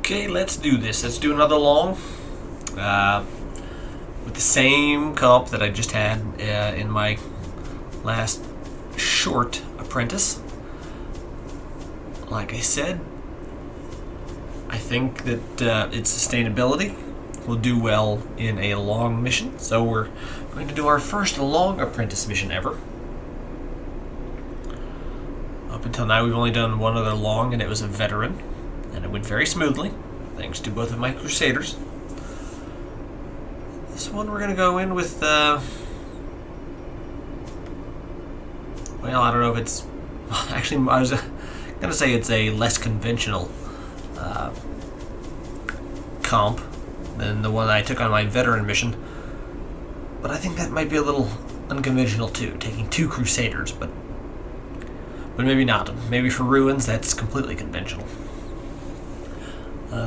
Okay, let's do this. Let's do another long. With the same comp that I just had in my last short apprentice. Like I said, I think that its sustainability will do well in a long mission. So we're going to do our first long apprentice mission ever. Up until now we've only done one other long, and it was a veteran. And it went very smoothly, thanks to both of my crusaders. This one we're going to go in with, well, I don't know if it's... Actually, I was going to say it's a less conventional comp than the one I took on my veteran mission. But I think that might be a little unconventional too, taking two crusaders, but maybe not. Maybe for ruins, that's completely conventional.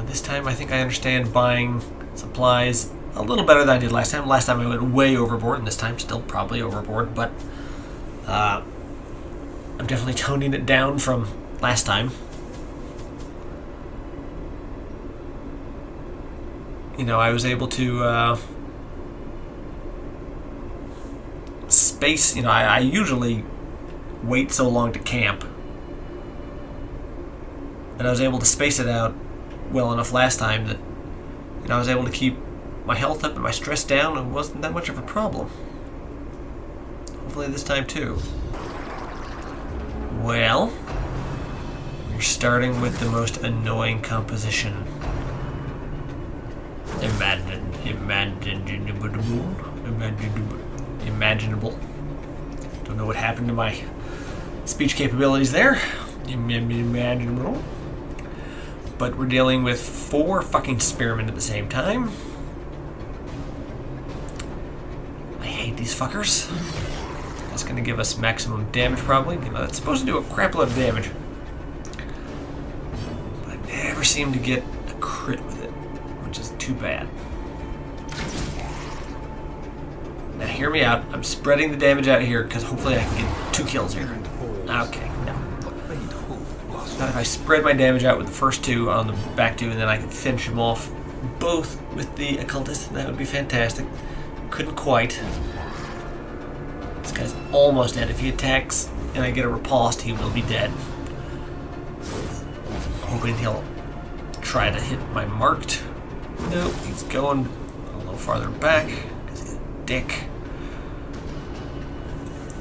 This time I think I understand buying supplies a little better than I did last time. Last time I went way overboard, and this time still probably overboard, but I'm definitely toning it down from last time. You know, I was able to space, you know, I usually wait so long to camp, and I was able to space it out well enough last time that, you know, I was able to keep my health up and my stress down, and it wasn't that much of a problem. Hopefully this time too. Well, we're starting with the most annoying composition imaginable. Don't know what happened to my speech capabilities there. Imaginable. But we're dealing with 4 fucking spearmen at the same time. I hate these fuckers. That's going to give us maximum damage, probably. You know, that's supposed to do a crap load of damage. But I never seem to get a crit with it, which is too bad. Now, hear me out. I'm spreading the damage out here because hopefully I can get 2 kills here. Okay, no. Now, if I spread my damage out with the first 2 on the back 2, and then I can finish them off both with the occultist, that would be fantastic. Couldn't quite. This guy's almost dead. If he attacks and I get a riposte, he will be dead. Hoping he'll try to hit my marked. Nope, he's going a little farther back because he's a dick.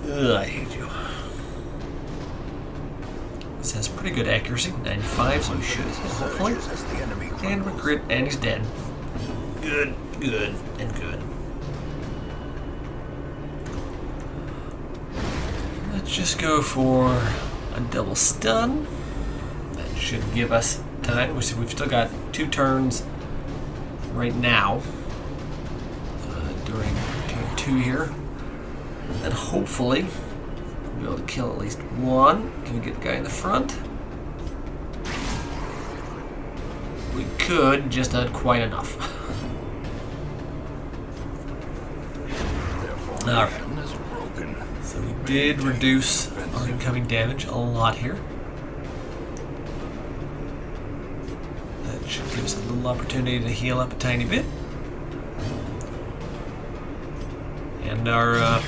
Ugh, I hate you. This has pretty good accuracy, 95, so he should hit, hopefully. And we're crit, and he's dead. Good, good, and good. Let's just go for a double stun. That should give us time. We've still got 2 turns right now during turn 2 here. And hopefully we'll be able to kill at least 1. Can we get the guy in the front? We could, just not quite enough. Alright. So we did reduce our incoming damage a lot here. That should give us a little opportunity to heal up a tiny bit. And our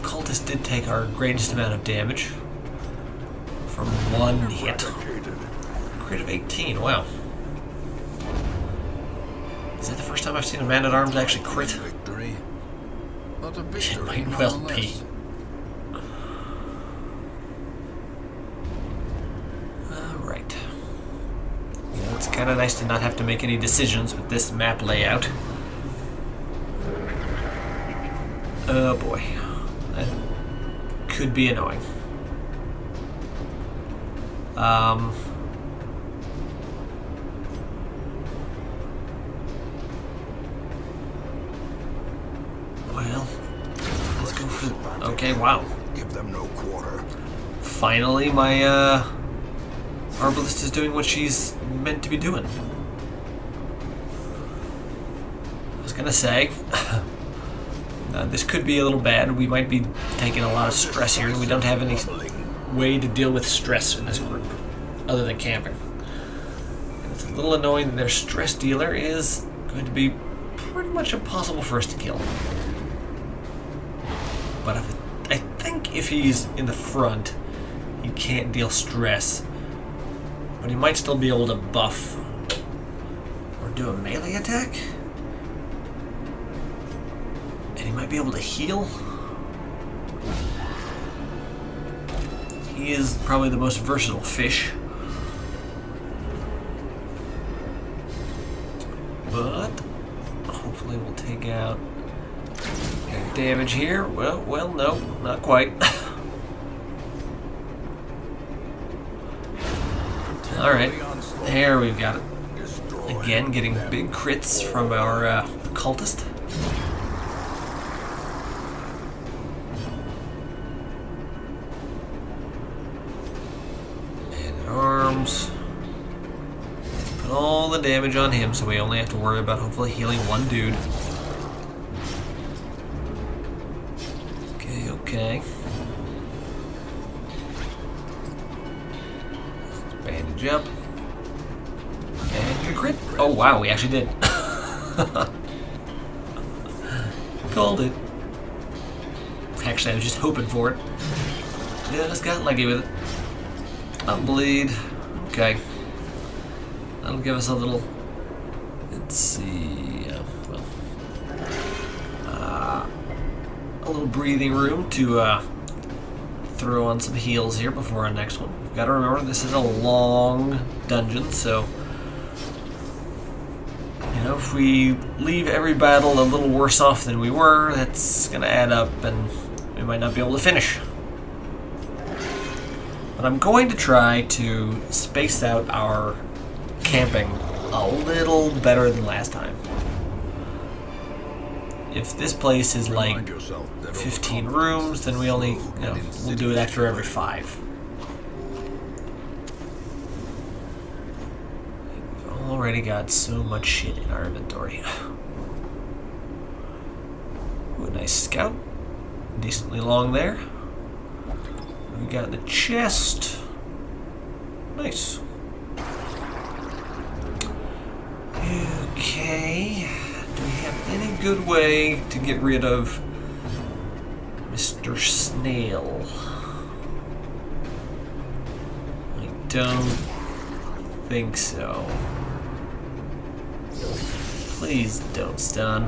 cultist did take our greatest amount of damage from 1 hit. Crit of 18, wow. Is that the first time I've seen a man-at-arms actually crit? It might well be. Alright. You know, it's kind of nice to not have to make any decisions with this map layout. Oh boy. That could be annoying. Well, let's go for... Okay, wow. Give them no quarter. Finally, my Arbalist is doing what she's meant to be doing. I was gonna say, this could be a little bad. We might be taking a lot of stress here, and we don't have any way to deal with stress in this group, other than camping. And it's a little annoying that their stress dealer is going to be pretty much impossible for us to kill. But I think if he's in the front, he can't deal stress. But he might still be able to buff or do a melee attack. And he might be able to heal. He is probably the most versatile fish. But hopefully we'll take out damage here. Well, no, not quite. Alright, there we've got it. Again, getting big crits from our cultist. And arms. Put all the damage on him, so we only have to worry about hopefully healing one dude. Okay. Bandage up. And crit. Oh wow, we actually did. Called it. Actually, I was just hoping for it. Yeah, I just got lucky with it. I'll bleed. Okay. That'll give us a little. Let's see. A little breathing room to throw on some heals here before our next one. We've got to remember this is a long dungeon, so you know, if we leave every battle a little worse off than we were, that's gonna add up and we might not be able to finish. But I'm going to try to space out our camping a little better than last time. If this place is like 15 rooms, then we only, we'll do it after every 5. We've already got so much shit in our inventory. Ooh, a nice scout. Decently long there. What we got in the chest. Nice. Okay. Do we have any good way to get rid of Mr. Snail? I don't think so. Please don't stun.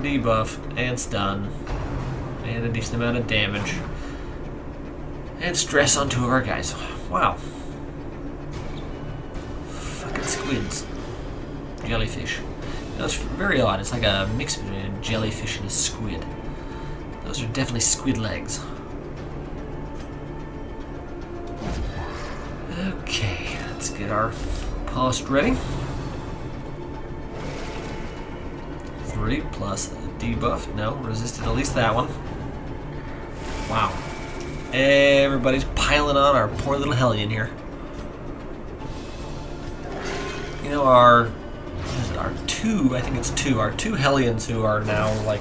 Debuff and stun. And a decent amount of damage. And stress on 2 of our guys. Wow. Fucking squids. Jellyfish. That's very odd. It's like a mix between a jellyfish and a squid. Those are definitely squid legs. Okay, let's get our post ready. 3 plus the debuff. No, resisted at least that one. Wow. Everybody's piling on our poor little Hellion here. You know, our 2, I think it's 2, our 2 Hellions who are now like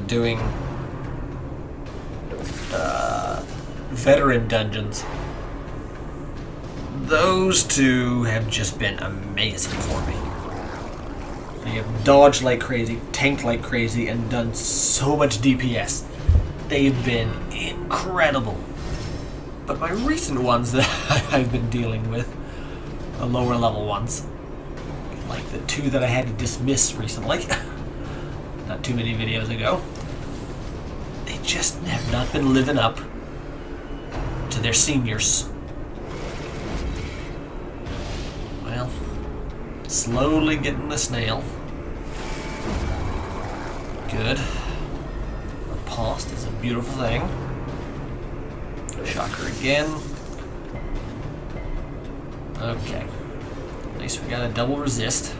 doing veteran dungeons. Those 2 have just been amazing for me. They have dodged like crazy, tanked like crazy, and done so much DPS. They've been incredible. But my recent ones that I've been dealing with, the lower level ones, like the 2 that I had to dismiss recently, not too many videos ago, they just have not been living up to their seniors. Well, slowly getting the snail. Good. Riposte is a beautiful thing. Shocker again. Okay. At least we got a double resist.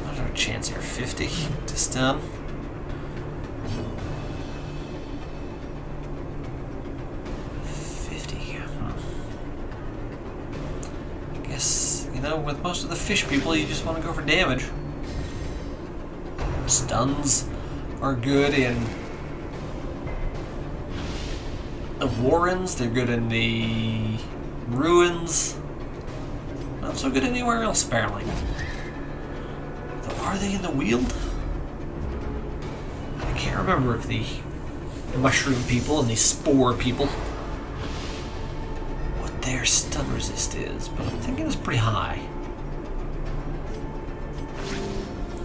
What's our chance here? 50 to stun. With most of the fish people, you just want to go for damage. Stuns are good in the Warrens. They're good in the Ruins. Not so good anywhere else, apparently. So are they in the Weald? I can't remember if the Mushroom people and the Spore people, what their stun resist is, but I'm thinking it's pretty high.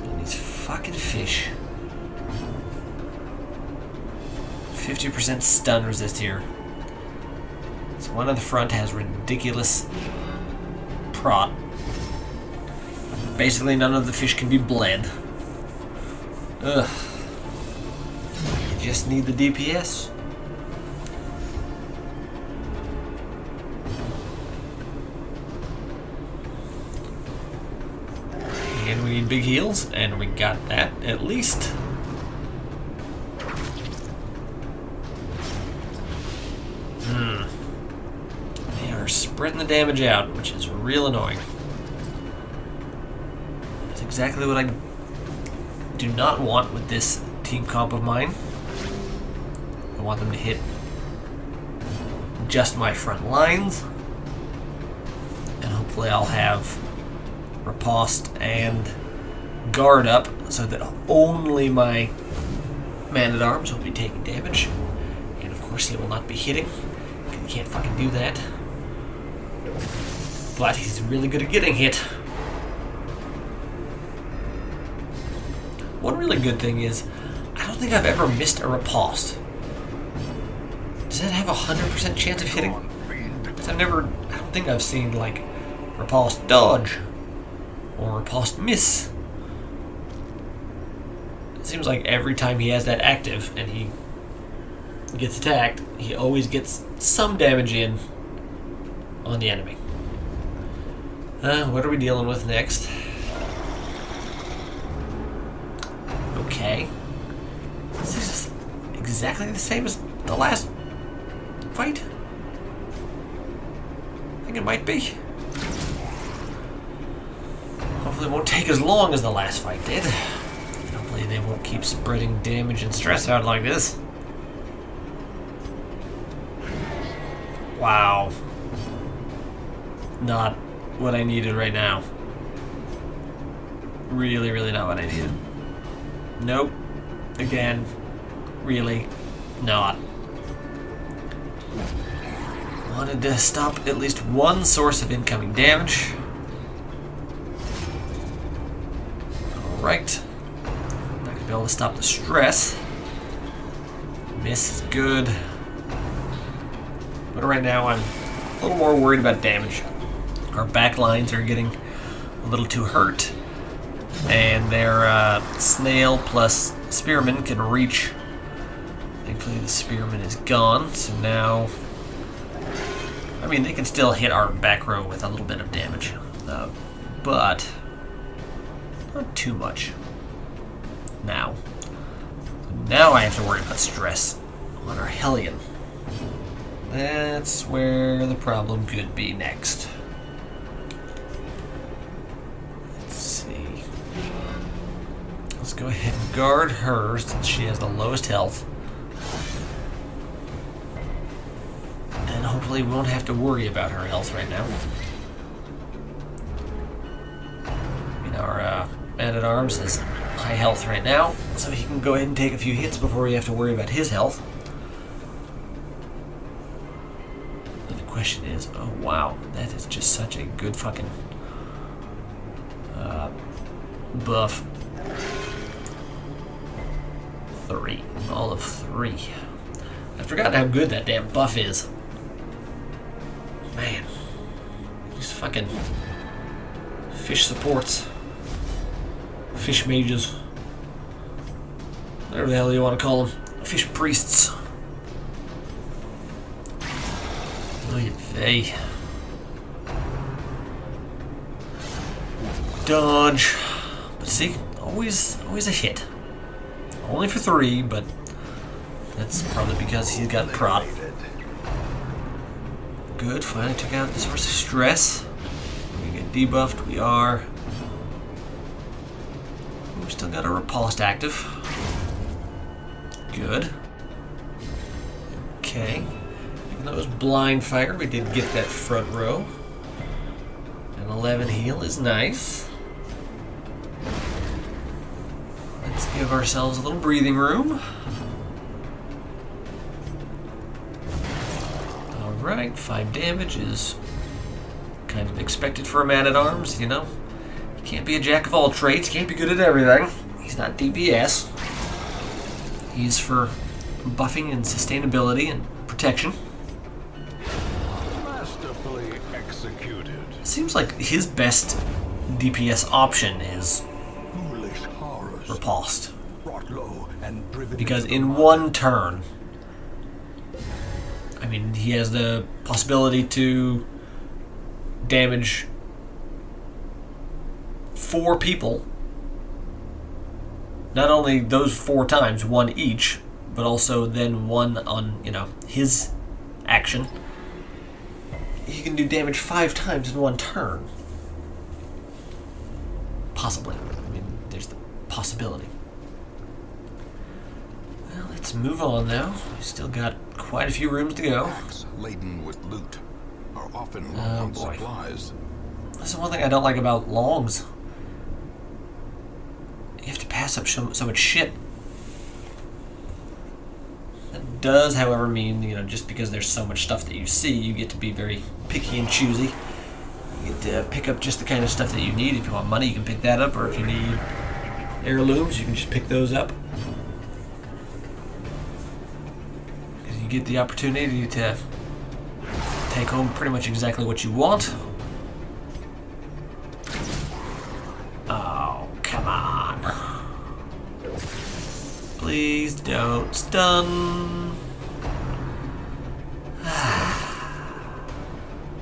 And these fucking fish. 50% stun resist here. So one on the front has ridiculous prot. Basically none of the fish can be bled. Ugh. You just need the DPS. And we need big heals, and we got that at least. They are spreading the damage out, which is real annoying. That's exactly what I do not want with this team comp of mine. I want them to hit just my front lines, and hopefully I'll have Riposte and Guard up so that only my Man-at-Arms will be taking damage, and of course he will not be hitting. He can't fucking do that, but he's really good at getting hit. One really good thing is, I don't think I've ever missed a Riposte. Does that have a 100% chance of hitting? Because I don't think I've seen, like, Riposte dodge or Riposte miss. It seems like every time he has that active and he gets attacked, he always gets some damage in on the enemy. What are we dealing with next? Okay. This is exactly the same as the last fight. I think it might be. Hopefully it won't take as long as the last fight did. Hopefully they won't keep spreading damage and stress out like this. Wow. Not what I needed right now. Really, really not what I needed. Nope. Again. Really not. Wanted to stop at least one source of incoming damage. Alright. Not gonna be able to stop the stress. Miss is good. But right now I'm a little more worried about damage. Our back lines are getting a little too hurt. And their snail plus spearman can reach. Thankfully the spearman is gone, so now... I mean, they can still hit our back row with a little bit of damage. But... not too much. Now I have to worry about stress on our Hellion. That's where the problem could be next. Let's see. Let's go ahead and guard her since she has the lowest health. And hopefully we won't have to worry about her health right now. Our Man-at-Arms is high health right now, so he can go ahead and take a few hits before we have to worry about his health. And the question is, oh wow, that is just such a good fucking buff. 3. All of 3. I've forgotten how good that damn buff is. Man. These fucking fish supports. Fish mages. Whatever the hell you want to call them. Fish priests. Oy vey. Dodge. But see, always a hit. Only for 3, but that's probably because he's got prot. Good, finally took out the source of stress. We get debuffed, we are. We've still got a Riposte active. Good. Okay. And that was blind fire. We did get that front row. An 11 heal is nice. Let's give ourselves a little breathing room. Alright, 5 damage is kind of expected for a man-at-arms, you know. You can't be a jack of all trades, can't be good at everything. He's not DPS. He's for buffing and sustainability and protection. Masterfully executed. It seems like his best DPS option is Foolish horrors. Riposte. Brought low and driven Because into in the one turn, I mean, he has the possibility to damage 4 people. Not only those 4 times, 1 each, but also then 1 on, you know, his action. He can do damage 5 times in 1 turn. Possibly. I mean, there's the possibility. Well, let's move on now. We've still got quite a few rooms to go. packs laden with loot are often low Oh, on boy. supplies. That's the one thing I don't like about longs. You have to pass up so much shit. That does, however, mean, you know, just because there's so much stuff that you see, you get to be very picky and choosy. You get to pick up just the kind of stuff that you need. If you want money, you can pick that up, or if you need heirlooms, you can just pick those up. Because you get the opportunity to take home pretty much exactly what you want. Oh, come on. Please don't stun.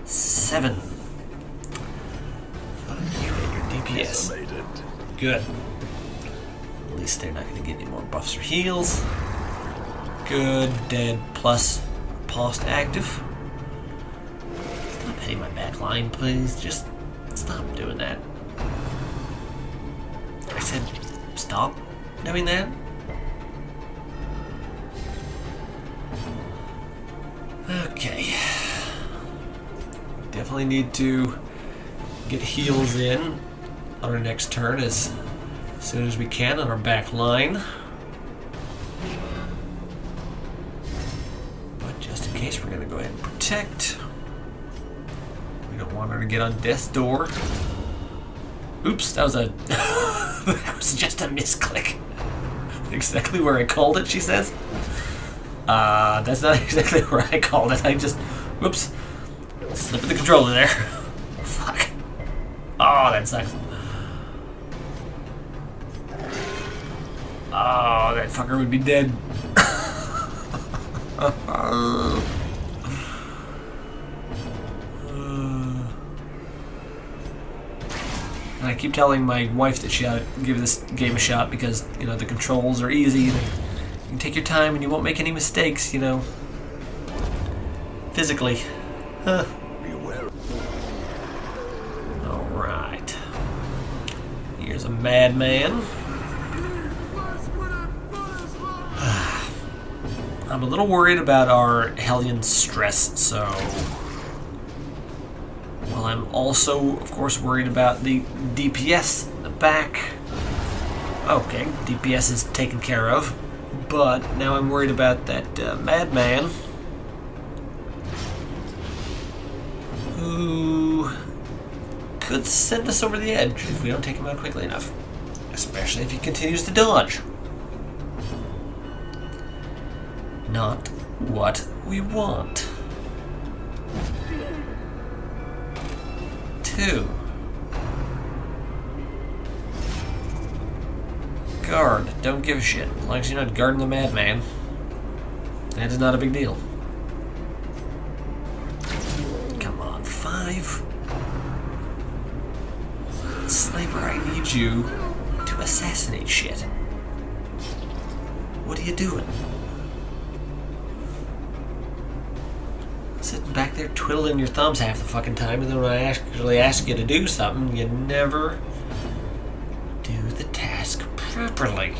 7. Fuck you and your DPS. Decimated. Good. At least they're not going to get any more buffs or heals. Good. Dead plus post active. Stop hitting my back line, please. Just stop doing that. I said stop doing that. Okay. Definitely need to get heals in on our next turn as soon as we can on our back line. But just in case, we're going to go ahead and protect. We don't want her to get on death's door. Oops, that was a that was just a misclick. Exactly where I called it, she says. That's not exactly where I called it. I just, whoops, slipping the controller there. Fuck. Oh, that sucks. Oh, that fucker would be dead. And I keep telling my wife that she ought to give this game a shot because, you know, the controls are easy. You can take your time and you won't make any mistakes, you know. Physically. Huh. Beware. Alright. Here's a madman. I'm a little worried about our Hellion stress, so... Well, I'm also, of course, worried about the DPS in the back. Okay, DPS is taken care of. But now I'm worried about that madman. Who could send us over the edge if we don't take him out quickly enough. Especially if he continues to dodge. Not what we want. 2. Guard. Don't give a shit. As long as you're not guarding the madman. That is not a big deal. Come on, 5. Sniper, I need you to assassinate shit. What are you doing? Sitting back there twiddling your thumbs half the fucking time, and then when I actually ask you to do something, you never do the task properly.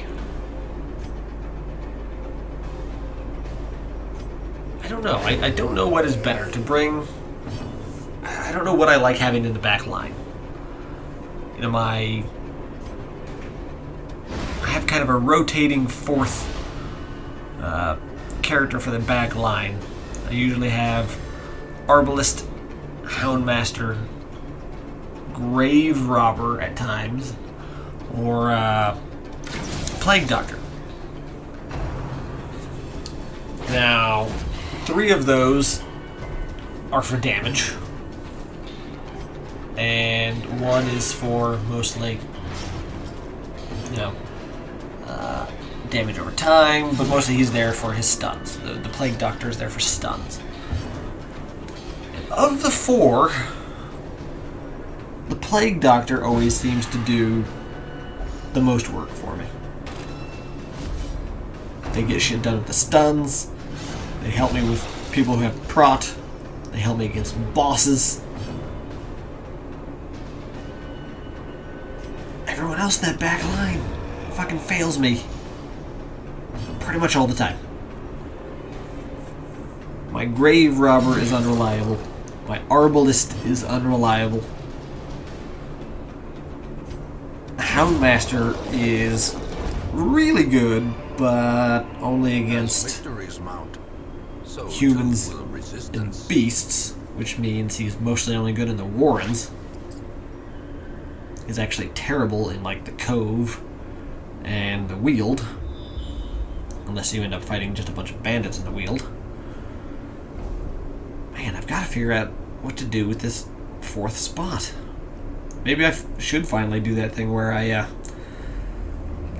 I don't know. I don't know what is better to bring. I don't know what I like having in the back line. You know, I have kind of a rotating fourth character for the back line. I usually have Arbalest, Houndmaster, Grave Robber at times, or Plague Doctor. Now, 3 of those are for damage, and 1 is for mostly, you know, damage over time, but mostly he's there for his stuns. The Plague Doctor is there for stuns. And of the 4, the Plague Doctor always seems to do the most work for me. They get shit done with the stuns. They help me with people who have prot. They help me against bosses. Everyone else in that back line fucking fails me pretty much all the time. My Grave Robber is unreliable. My Arbalest is unreliable. Houndmaster is really good, but only against Victories mount. So humans too will and resistance. beasts, which means he's mostly only good in the Warrens. He's actually terrible in, like, the Cove and the Weald, unless you end up fighting just a bunch of bandits in the Weald. Man, I've got to figure out what to do with this 4th spot. Maybe I should finally do that thing where I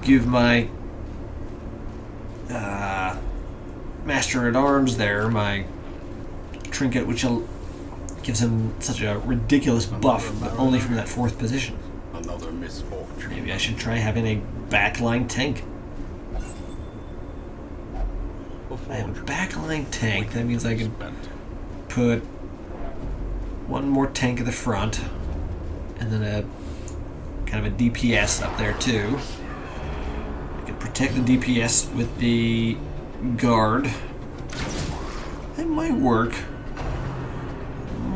give my Master-at-Arms there my trinket, which gives him such a ridiculous buff, but only from that 4th position. Another misfortune. Maybe I should try having a backline tank. If I have a backline tank, that means I can put 1 more tank at the front, and then a kind of a DPS up there too. I can protect the DPS with the guard. That might work.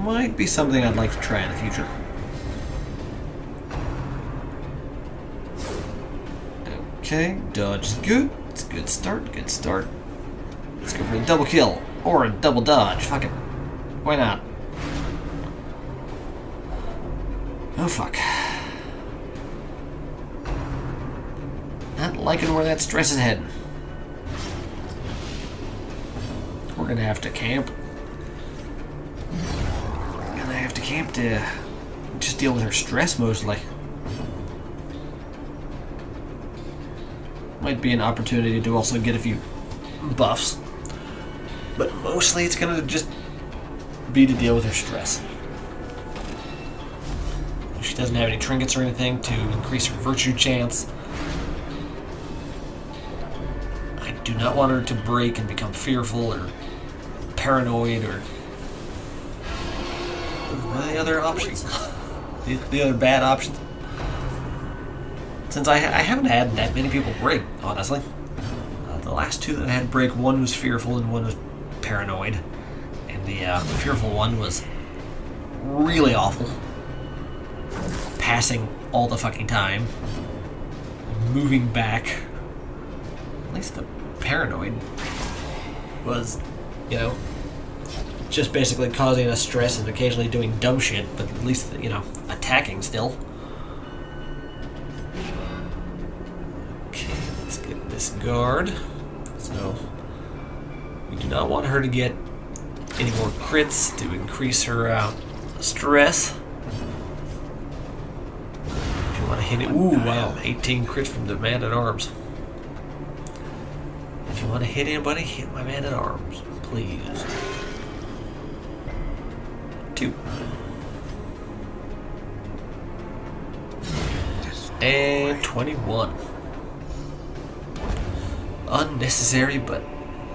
Might be something I'd like to try in the future. Okay, dodge is good. It's a good start, good start. Let's go for a double kill or a double dodge. Fuck it. Why not? Oh fuck. Not liking where that stress is heading. We're gonna have to camp. Gonna have to camp to just deal with her stress mostly. Might be an opportunity to also get a few buffs. But mostly it's gonna just be to deal with her stress. She doesn't have any trinkets or anything to increase her virtue chance. I do not want her to break and become fearful or paranoid or... What are the other options? the other bad options? Since I haven't had that many people break, honestly. The last 2 that I had break, 1 was fearful and 1 was paranoid. And the fearful one was really awful. Passing all the fucking time. Moving back. At least the paranoid was, you know, just basically causing us stress and occasionally doing dumb shit, but at least, you know, attacking still. Okay, let's get this guard. So, we do not want her to get any more crits to increase her stress. If you want to hit it, ooh, wow, 18 crits from the Man-at-Arms. If you want to hit anybody, hit my Man-at-Arms, please. 2. And 21. Unnecessary, but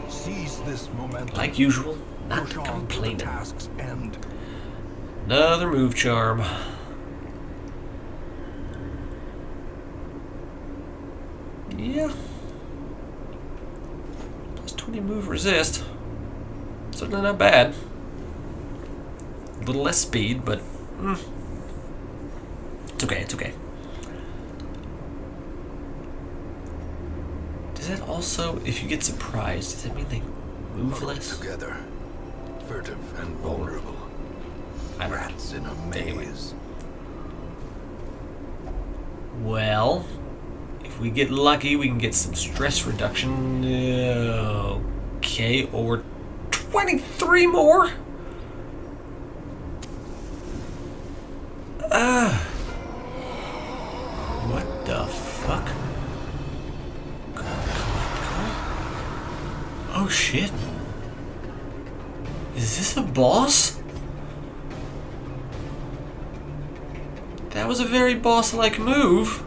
Seize this momentum. like usual, not Push on to the complaining. task's end. Another move charm. Yeah. Plus 20 move resist. certainly not bad. A little less speed, but it's okay, it's okay. Does that also, if you get surprised, does that mean they move less? Together, furtive and vulnerable. I don't know. Rats in a Anyway. maze. Well, if we get lucky, we can get some stress reduction. Okay, or 23 more? What the fuck? Oh shit. Is this a boss? That was a very boss-like move.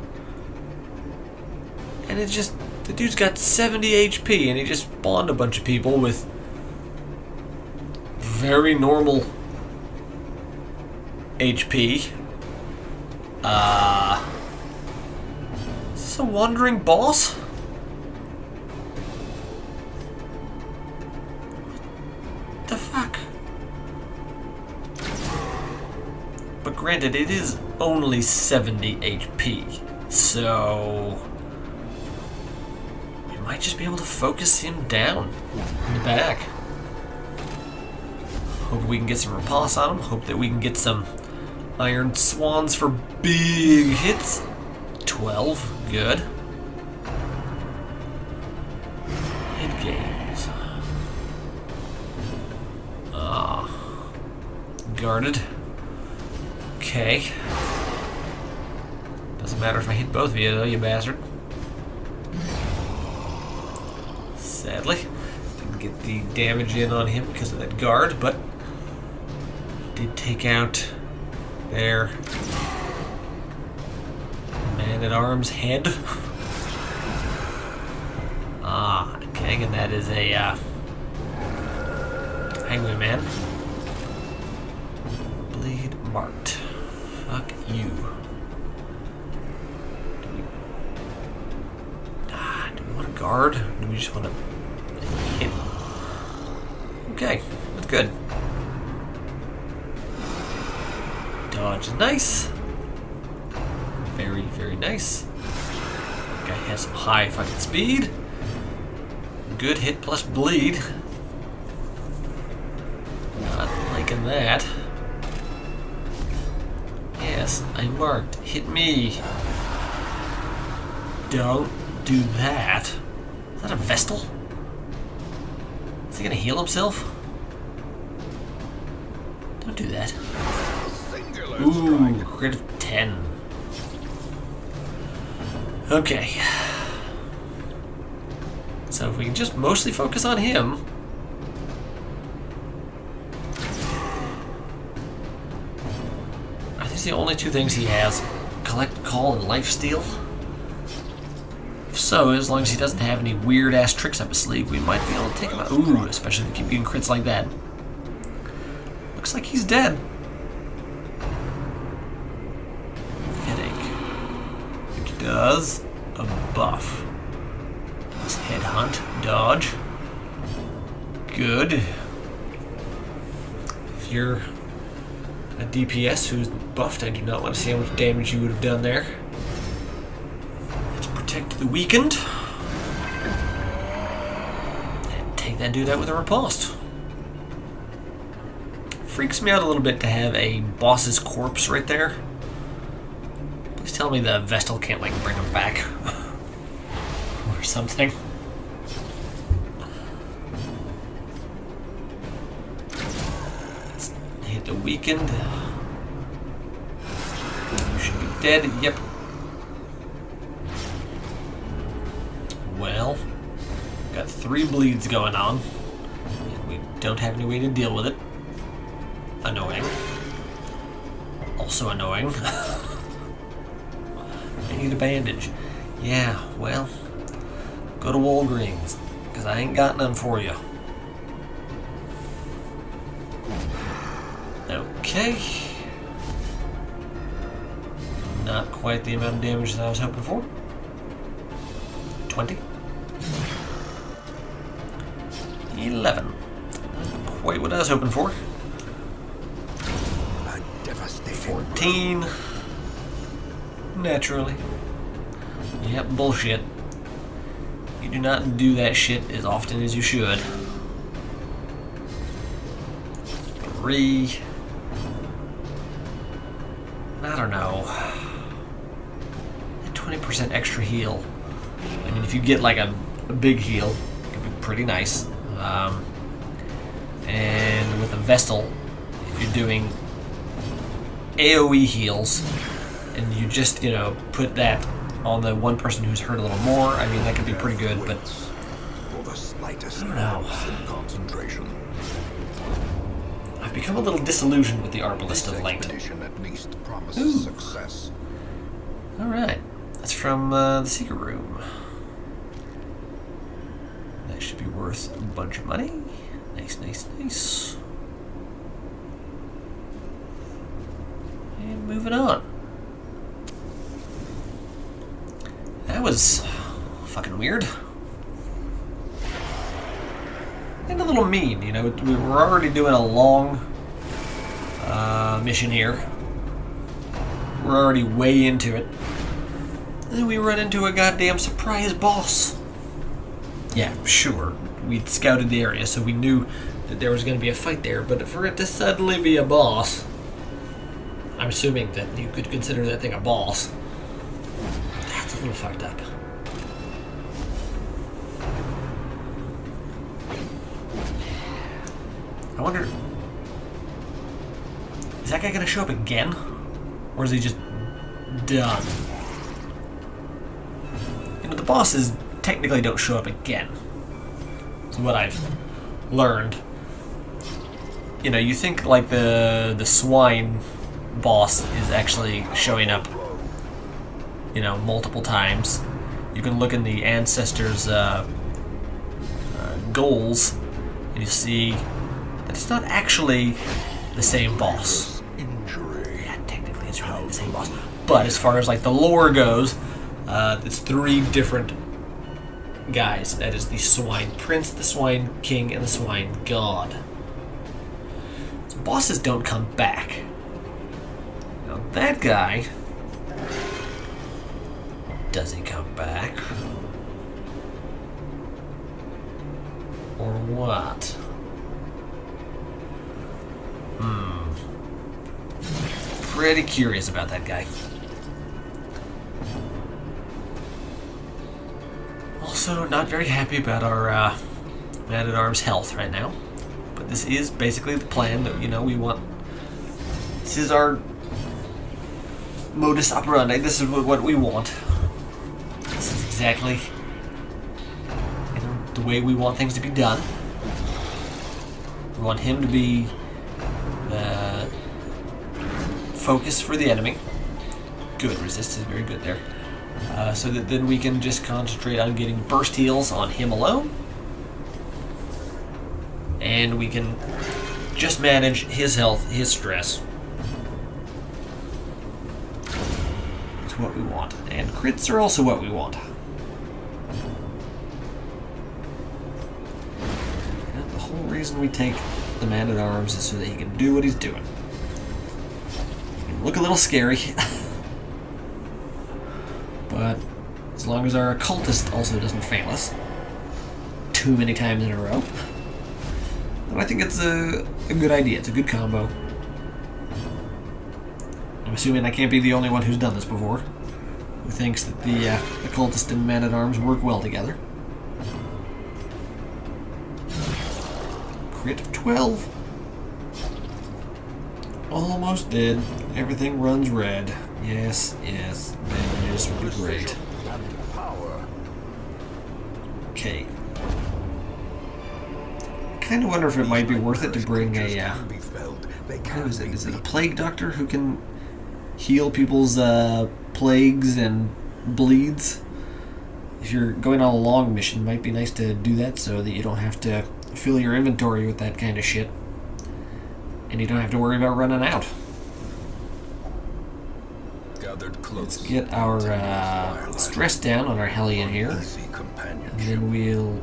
And it just... the dude's got 70 HP and he just spawned a bunch of people with very normal HP. Is this a wandering boss? What the fuck? But granted, it is only 70 HP, so we might just be able to focus him down in the back. Hope we can get some riposte on him. Hope that we can get some iron swans for big hits. 12, good. Hit games. Guarded. Okay. Doesn't matter if I hit both of you, though, you bastard. Sadly, didn't get the damage in on him because of that guard, but did take out their man-at-arms head. Okay, and that is a hangman man. Bleed marked. Fuck you. Do we want to guard? Or do we just want to hit? Okay, that's good. Dodge is nice. Very, very nice. Guy has some high fucking speed. Good hit plus bleed. Not liking that. Yes, I marked. Hit me. Don't do that. Is that a Vestal? Is he gonna heal himself? Don't do that. Singular Ooh, strike. crit of 10. Okay. So if we can just mostly focus on him. Are these the only two things he has? Collect, call, and lifesteal? If so, as long as he doesn't have any weird-ass tricks up his sleeve, we might be able to take him out. Ooh, especially if we keep getting crits like that. Looks like he's dead. Headache. Which does a buff. Let's headhunt, dodge. Good. If you're a DPS who's buffed, I do not want to see how much damage you would have done there. Let's protect the weakened. And take that dude out with a riposte. Freaks me out a little bit to have a boss's corpse right there. Please tell me the Vestal can't, like, bring him back. Or something. Let's hit the weakened. You should be dead. Yep. Well, got 3 bleeds going on. And we don't have any way to deal with it. Annoying. Also annoying. I need a bandage. Yeah, well, go to Walgreens, because I ain't got none for you. Okay. Not quite the amount of damage that I was hoping for. 20. 11. Not quite what I was hoping for. A devastating 14. Naturally. Yep, bullshit. You do not do that shit as often as you should. 3. I don't know. 20% extra heal. I mean, if you get like a big heal, it could be pretty nice. And with a Vestal, if you're doing AoE heals, and you just, you know, put that on the one person who's hurt a little more, I mean, that could be pretty good, but for the slightest I don't know. lapse in concentration. I've become a little disillusioned with the Arbalist of late. Expedition at least promises Ooh. success. Alright, that's from the Secret Room. That should be worth a bunch of money. Nice, nice, nice. And moving on. That was fucking weird. And a little mean, you know. We were already doing a long mission here. We're already way into it. And then we run into a goddamn surprise boss. Yeah, sure. We'd scouted the area, so we knew that there was going to be a fight there, but for it to suddenly be a boss, I'm assuming that you could consider that thing a boss. That's a little fucked up. I wonder, is that guy going to show up again? Or is he just done? You know, the bosses technically don't show up again. That's what I've learned. You know, you think like the swine boss is actually showing up, you know, multiple times. You can look in the ancestors' goals, and you see that it's not actually the same boss. Injury. Yeah, technically it's really the same boss. But as far as like the lore goes, it's 3 different guys. That is the Swine Prince, the Swine King, and the Swine God. So bosses don't come back. Now that guy, does he come back? Or what? Pretty curious about that guy. Also, not very happy about our Man-at-Arms health right now. But this is basically the plan that, you know, we want. This is our modus operandi. This is what we want. This is exactly, you know, the way we want things to be done. We want him to be the focus for the enemy. Good, resist is very good there. So that then we can just concentrate on getting burst heals on him alone. And we can just manage his health, his stress. It's what we want. And crits are also what we want. And the whole reason we take the Man-at-Arms is so that he can do what he's doing. He can look a little scary. But as long as our occultist also doesn't fail us too many times in a row, then I think it's a good idea. It's a good combo. I'm assuming I can't be the only one who's done this before, who thinks that the occultist and Man-at-Arms work well together. Crit of 12. Almost dead. Everything runs red. Yes, yes. Bandages would be great. And power. Okay. Kind of wonder if it might be worth it to bring a, Can be felled. They who can is it? be Is it a beaten. plague doctor who can heal people's plagues and bleeds? If you're going on a long mission, it might be nice to do that so that you don't have to fill your inventory with that kind of shit. And you don't have to worry about running out. Gathered close. Let's get our stress down on our Hellion here. Easy And companionship. then we'll...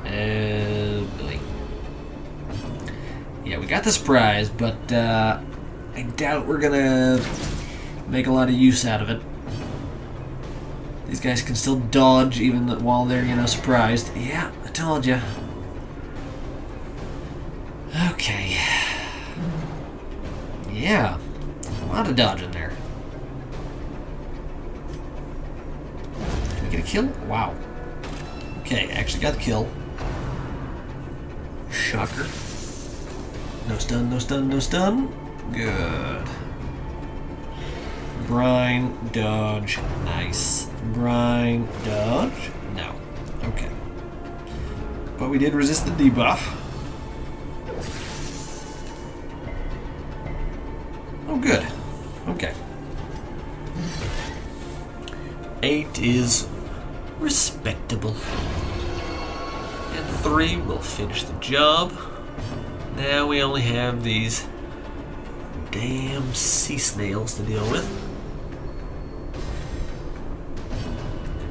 Billy. Yeah, we got the surprise, but I doubt we're gonna make a lot of use out of it. These guys can still dodge even while they're, you know, surprised. Yeah, I told you. Okay. Yeah, a lot of dodge in there. Did we get a kill? Wow. Okay, actually got the kill. Shocker. No stun, no stun, no stun. Good. Brine, dodge. Nice. Brine, dodge. No. Okay. But we did resist the debuff. Oh, good. Okay. 8 is respectable. And 3 will finish the job. Now we only have these damn sea snails to deal with.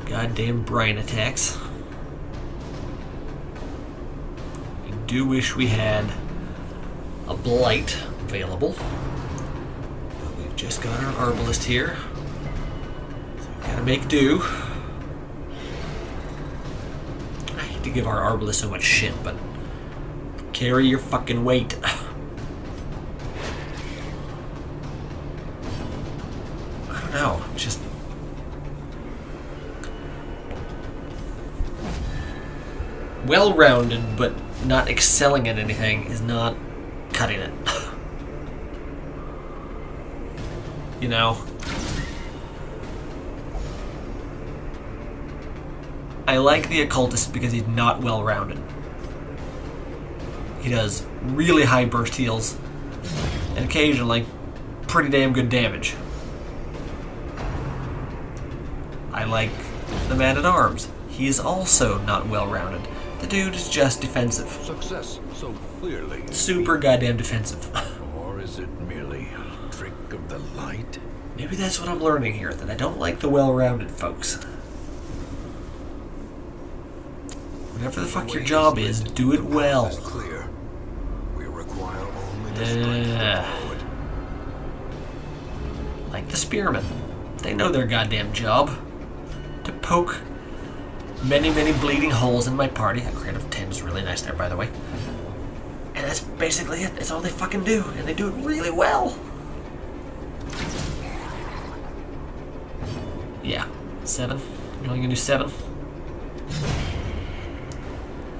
Goddamn brine attacks. I do wish we had a blight available. But we've just got our arbalist here. So we gotta make do. I hate to give our arbalist so much shit, but carry your fucking weight. I don't know, just well-rounded, but not excelling at anything is not cutting it. You know? I like the occultist because he's not well-rounded. He does really high burst heals, and occasionally, pretty damn good damage. I like the man-at-arms. He is also not well-rounded. The dude is just defensive. Success so clearly. Super goddamn defensive. Or is it merely a trick of the light? Maybe that's what I'm learning here, that I don't like the well-rounded folks. Whatever the fuck your job is, do it well. The path is clear. We require only the strength to follow it. Like the spearmen. They know their goddamn job. To poke many, many bleeding holes in my party. A crate of 10 is really nice there, by the way. And that's basically it. That's all they fucking do. And they do it really well. Yeah. 7. You're only gonna do 7?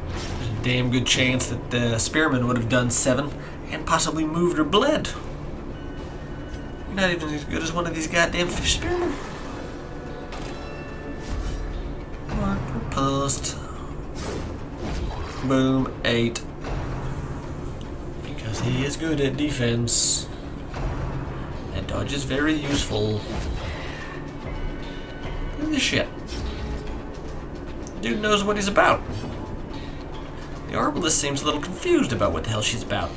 There's a damn good chance that the spearman would have done 7 and possibly moved or bled. You're not even as good as one of these goddamn fish spearmen. Mark repulsed. Boom, 8. Because he is good at defense. And dodge is very useful. Look at this shit. Dude knows what he's about. The arbalist seems a little confused about what the hell she's about.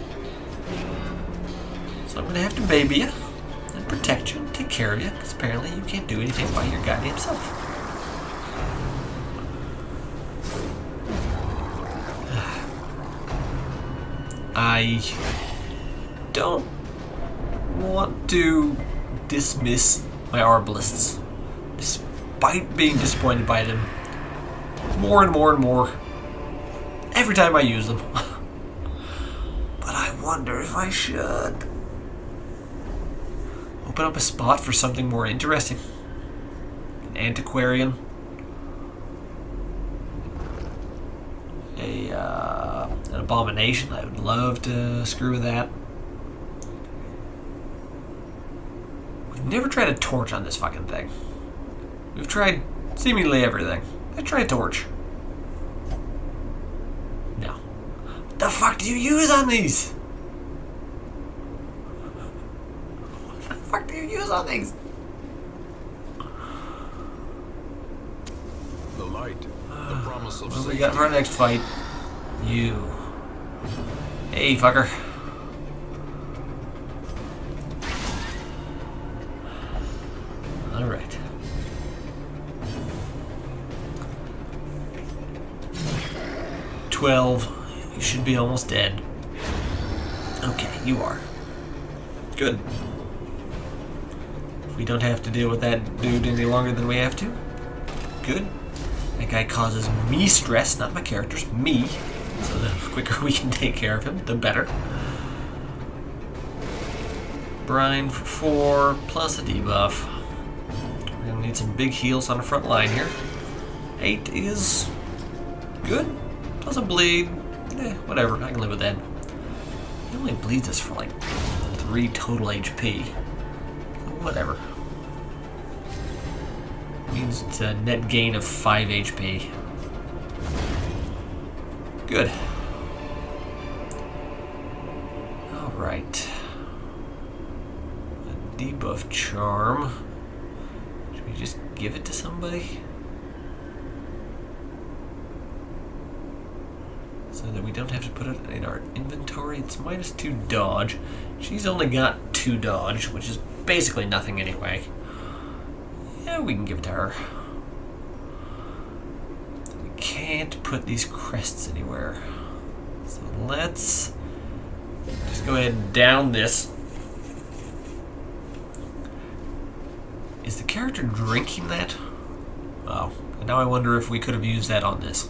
So I'm gonna have to baby you and protect you and take care of you, because apparently you can't do anything by your goddamn self. I don't want to dismiss my arbalists, despite being disappointed by them more and more and more every time I use them. But I wonder if I should open up a spot for something more interesting. An antiquarian. An abomination. I would love to screw with that. We've never tried a torch on this fucking thing. We've tried seemingly everything. I tried a torch. No. What the fuck do you use on these? What the fuck do you use on these? The light, the promise of What do we safety. got for our next fight? You. Hey, fucker. Alright. $12. You should be almost dead. Okay, you are. Good. We don't have to deal with that dude any longer than we have to. Good. That guy causes me stress, not my characters, me. So the quicker we can take care of him, the better. Brine for 4, plus a debuff. We're going to need some big heals on the front line here. 8 is good. Doesn't bleed. Whatever, I can live with that. He only bleeds us for like 3 total HP. Whatever. Means it's a net gain of 5 HP. Good. Alright. A debuff charm. Should we just give it to somebody? So that we don't have to put it in our inventory. It's -2 dodge. She's only got 2 dodge, which is basically nothing anyway. Yeah, we can give it to her. We can't put these crests anywhere. So let's just go ahead and down this. Is the character drinking that? Oh, and now I wonder if we could have used that on this.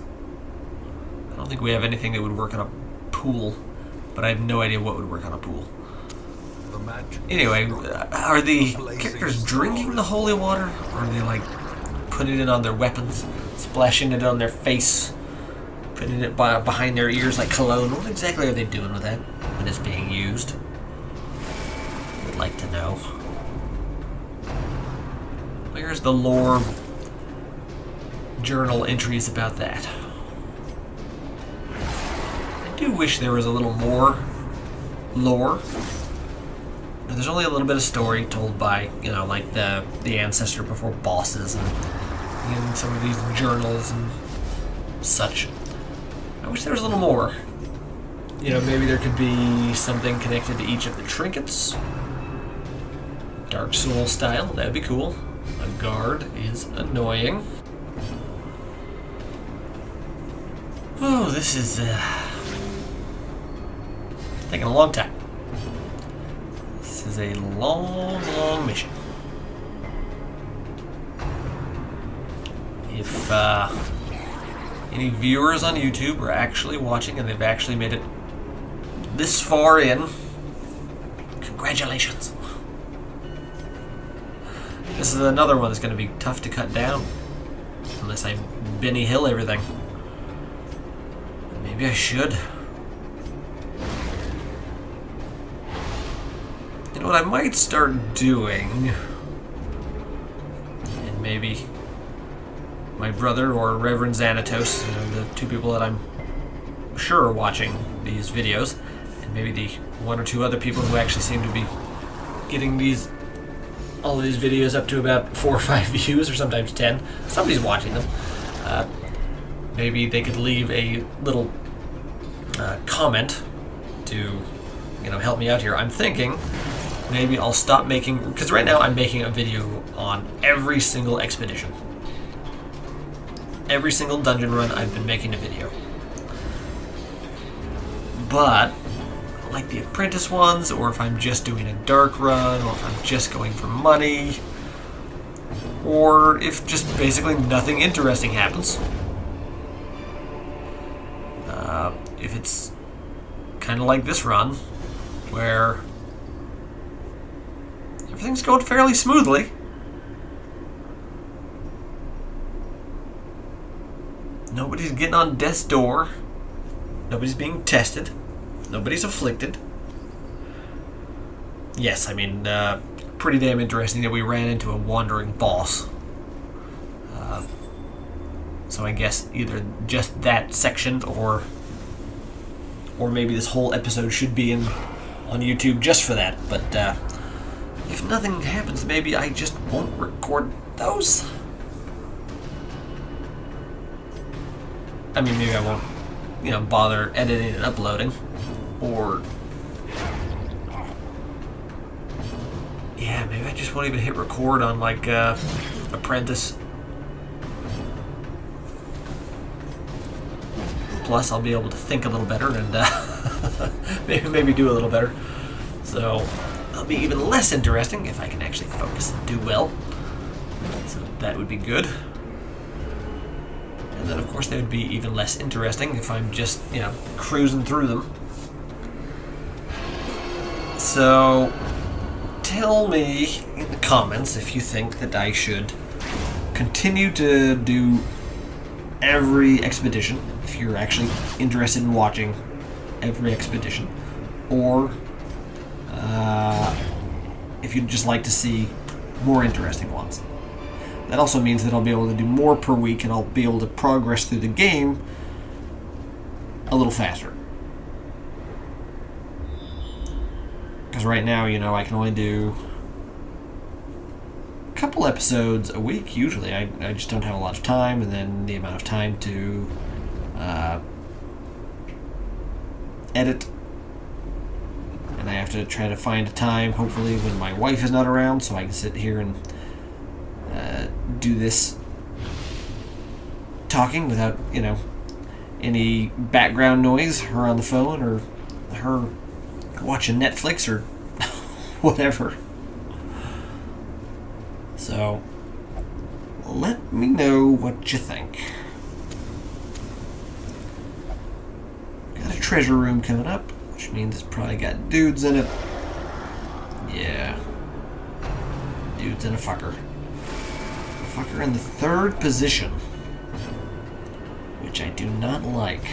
I don't think we have anything that would work on a pool, but I have no idea what would work on a pool. Anyway, are the characters drinking the holy water? Or are they like putting it on their weapons, splashing it on their face, putting it behind their ears like cologne? What exactly are they doing with that when it's being used? I'd like to know. Where's the lore journal entries about that? I do wish there was a little more lore. There's only a little bit of story told by, you know, like the ancestor before bosses and some of these journals and such. I wish there was a little more. You know, maybe there could be something connected to each of the trinkets. Dark Soul style, that'd be cool. A guard is annoying. Oh, this is taking a long time. This is a long, long mission. If any viewers on YouTube are actually watching and they've actually made it this far in, congratulations. This is another one that's going to be tough to cut down. Unless I Benny Hill everything. Maybe I should. You know what I might start doing, and maybe my brother or Reverend Xanatos, you know, the two people that I'm sure are watching these videos, and maybe the 1 or 2 other people who actually seem to be getting all of these videos up to about 4 or 5 views, or sometimes 10. Somebody's watching them. Maybe they could leave a little comment to, you know, help me out here. I'm thinking maybe I'll stop making, because right now I'm making a video on every single expedition. Every single dungeon run I've been making a video. But like the apprentice ones, or if I'm just doing a dark run, or if I'm just going for money, or if just basically nothing interesting happens. If it's kind of like this run, where everything's going fairly smoothly. Nobody's getting on death's door. Nobody's being tested. Nobody's afflicted. Yes, I mean, pretty damn interesting that we ran into a wandering boss. So I guess either just that section, or maybe this whole episode should be on YouTube just for that. But if nothing happens, maybe I just won't record those. I mean, maybe I won't, you know, bother editing and uploading. Or yeah, maybe I just won't even hit record on like Apprentice. Plus, I'll be able to think a little better and maybe do a little better. So it'll be even less interesting if I can actually focus and do well. So that would be good. And then, of course, they would be even less interesting if I'm just, cruising through them. So tell me in the comments if you think that I should continue to do every expedition, if you're actually interested in watching every expedition, or if you'd just like to see more interesting ones. That also means that I'll be able to do more per week, and I'll be able to progress through the game a little faster. Because right now, I can only do a couple episodes a week, usually. I just don't have a lot of time, and then the amount of time to edit. And I have to try to find a time, hopefully, when my wife is not around, so I can sit here and do this talking without, any background noise, her on the phone, or her watching Netflix, or whatever. So, let me know what you think. Got a treasure room coming up, which means it's probably got dudes in it. Yeah. Dudes and a fucker. A fucker in the 3rd position, which I do not like.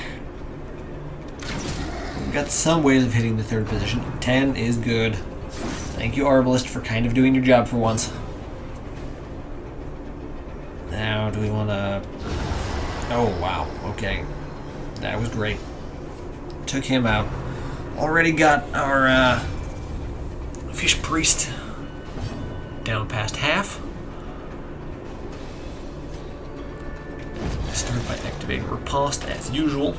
We've got some ways of hitting the 3rd position. 10 is good. Thank you, Arbalest, for kind of doing your job for once. Now, do we want to... Oh, wow. Okay. That was great. Took him out. Already got our fish priest down past half. Start by activating riposte as usual.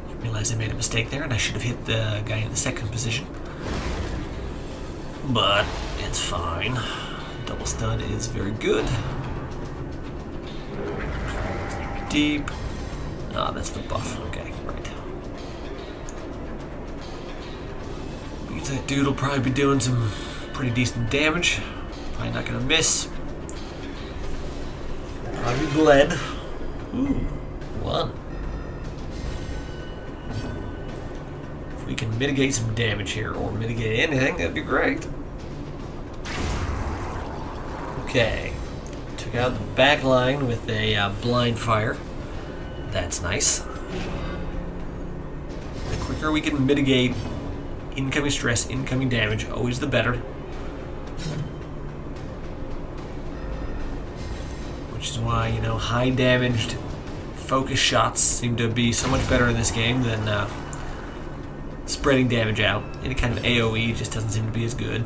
I realized I made a mistake there, and I should have hit the guy in the 2nd position. But it's fine. Double stun is very good. Deep. Ah, that's the buff. Okay, right. Means that dude will probably be doing some pretty decent damage. Probably not gonna miss. Probably bled. Ooh, 1. If we can mitigate some damage here, or mitigate anything, that'd be great. Okay. Took out the back line with a blind fire. That's nice. The quicker we can mitigate incoming stress, incoming damage, always the better. Which is why, high damaged focus shots seem to be so much better in this game than spreading damage out. Any kind of AoE just doesn't seem to be as good.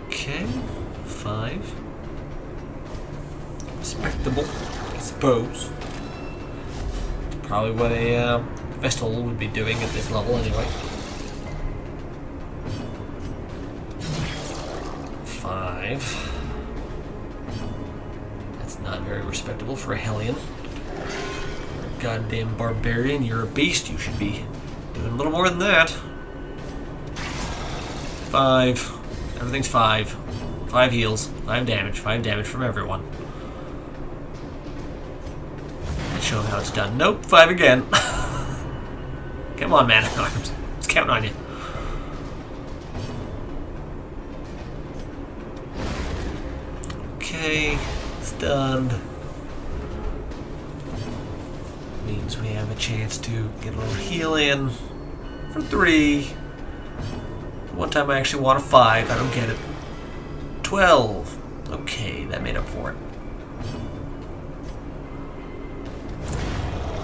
Okay, 5. Respectable, I suppose. Probably what a Vestal would be doing at this level anyway. 5. That's not very respectable for a Hellion. You're a goddamn barbarian, you're a beast, you should be doing a little more than that. 5. Everything's 5. 5 heals, 5 damage from everyone. Let's show them how it's done. Nope, 5 again. Come on, man. It's counting on you. Okay, stunned. Means we have a chance to get a little heal in for 3. One time I actually want a 5. I don't get it. 12. Okay, that made up for it.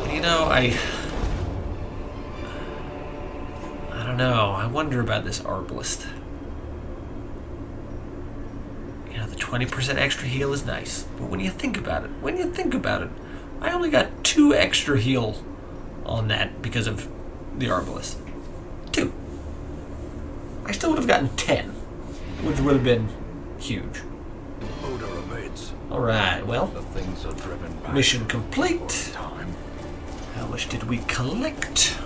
And I don't know. I wonder about this Arbalest. The 20% extra heal is nice, but when you think about it, I only got 2 extra heal on that because of the Arbalest. 2. I still would have gotten 10, which would have been huge. Odor upgrades. Alright, well, The things are driven back mission complete. time. How much did we collect?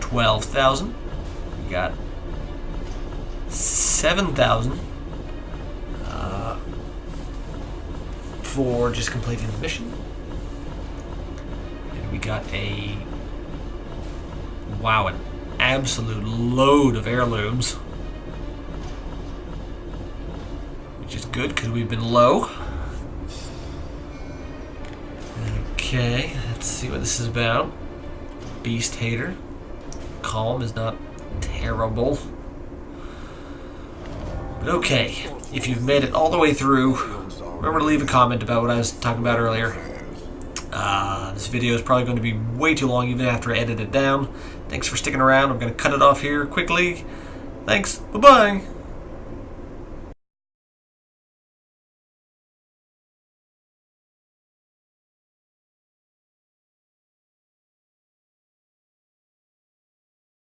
12,000. We got 7,000 for just completing the mission. And we got an absolute load of heirlooms. Which is good because we've been low. Okay, let's see what this is about. Beast Hater. Calm is not terrible. But okay, if you've made it all the way through, remember to leave a comment about what I was talking about earlier. This video is probably going to be way too long even after I edit it down. Thanks for sticking around. I'm going to cut it off here quickly. Thanks. Bye-bye.